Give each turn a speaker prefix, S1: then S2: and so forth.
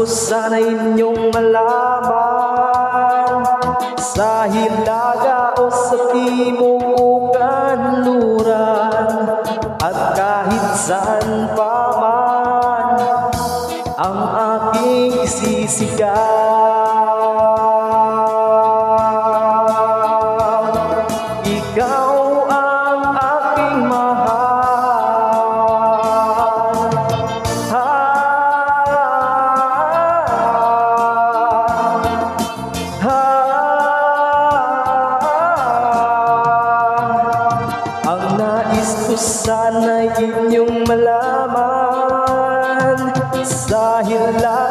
S1: ko sana inyong malaman, sa hilaga o sa timog o kanluran, at kahit saan pa man ang aking isisigaw. Ikaw ang aking mahal, ang nais ko sana'y inyong malaman, sa hilaga